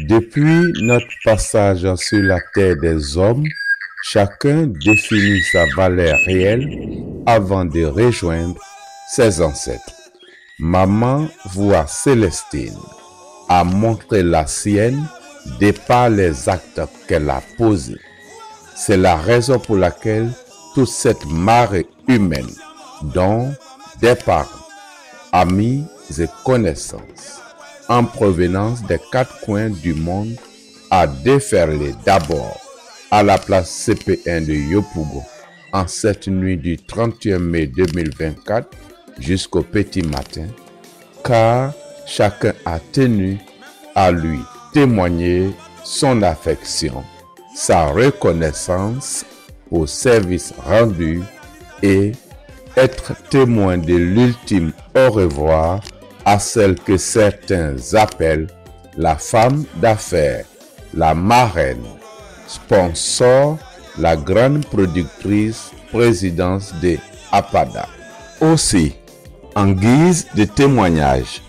Depuis notre passage sur la terre des hommes, chacun définit sa valeur réelle avant de rejoindre ses ancêtres. Maman Voix Célestine a montré la sienne de par les actes qu'elle a posés. C'est la raison pour laquelle toute cette marée humaine, dont des parents, amis et connaissances, en provenance des 4 coins du monde, a déferlé d'abord à la place CP1 de Yopougon en cette nuit du 31 mai 2024 jusqu'au petit matin, car chacun a tenu à lui témoigner son affection, sa reconnaissance au service rendu et être témoin de l'ultime au revoir à celle que certains appellent la femme d'affaires, la marraine, sponsor, la grande productrice, présidence de APADA. Aussi, en guise de témoignage,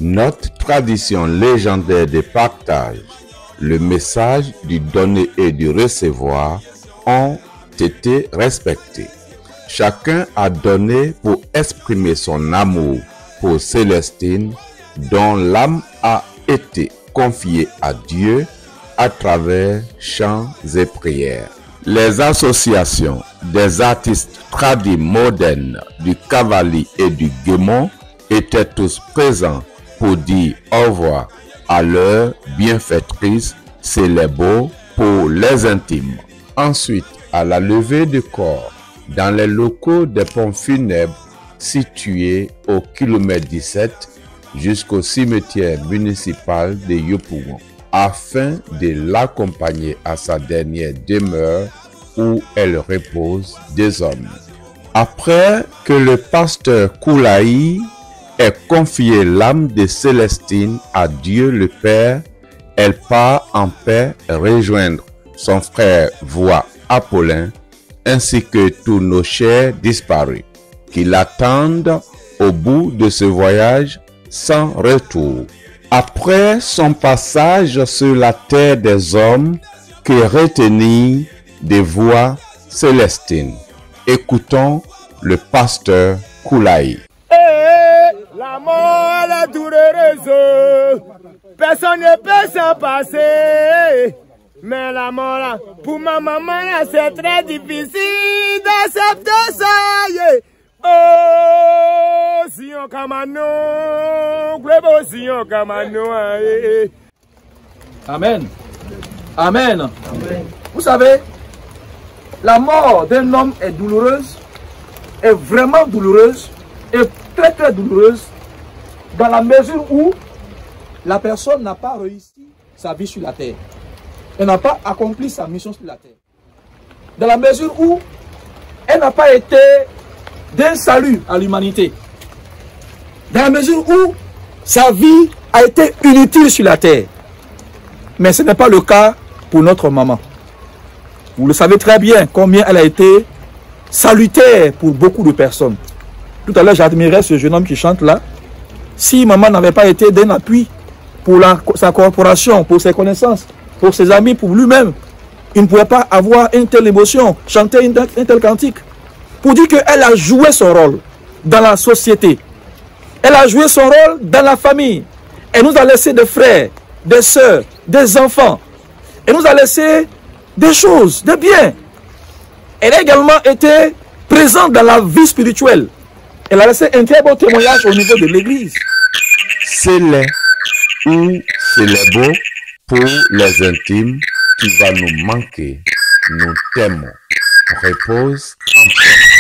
notre tradition légendaire de partage, le message du donner et du recevoir ont été respectés. Chacun a donné pour exprimer son amour pour Célestine, dont l'âme a été confiée à Dieu à travers chants et prières. Les associations des artistes tradis modernes du Cavali et du Guémon étaient tous présents pour dire au revoir à leur bienfaitrice Célèbre pour les intimes. Ensuite, à la levée du corps, dans les locaux des pompes funèbres situés au kilomètre 17 jusqu'au cimetière municipal de Yopougon, afin de l'accompagner à sa dernière demeure où elle repose désormais. Après que le pasteur Koulaï ait confié l'âme de Célestine à Dieu le Père, elle part en paix rejoindre son frère Voix Apollin ainsi que tous nos chers disparus qui l'attendent au bout de ce voyage sans retour. Après son passage sur la terre des hommes, que retenir des voix Célestine. Écoutons le pasteur Koulaï. La mort est douloureuse, personne ne peut s'en passer. Mais la mort là, pour ma maman là, c'est très difficile d'accepter ça. Yeah. Oh, si on kamano, glebo si on kamano. Amen. Amen. Amen. Vous savez, la mort d'un homme est douloureuse, est vraiment douloureuse, est très très douloureuse, dans la mesure où la personne n'a pas réussi sa vie sur la terre. Elle n'a pas accompli sa mission sur la terre. Dans la mesure où elle n'a pas été d'un salut à l'humanité. Dans la mesure où sa vie a été inutile sur la terre. Mais ce n'est pas le cas pour notre maman. Vous le savez très bien combien elle a été salutaire pour beaucoup de personnes. Tout à l'heure, j'admirais ce jeune homme qui chante là. Si maman n'avait pas été d'un appui pour sa corporation, pour ses connaissances, pour ses amis, pour lui-même, il ne pouvait pas avoir une telle émotion, chanter un tel cantique. Pour dire qu'elle a joué son rôle dans la société. Elle a joué son rôle dans la famille. Elle nous a laissé des frères, des sœurs, des enfants. Elle nous a laissé des choses, des biens. Elle a également été présente dans la vie spirituelle. Elle a laissé un très bon témoignage au niveau de l'église. C'est les ou c'est les beaux pour les intimes qui va nous manquer. Nous t'aimons. Repose en paix.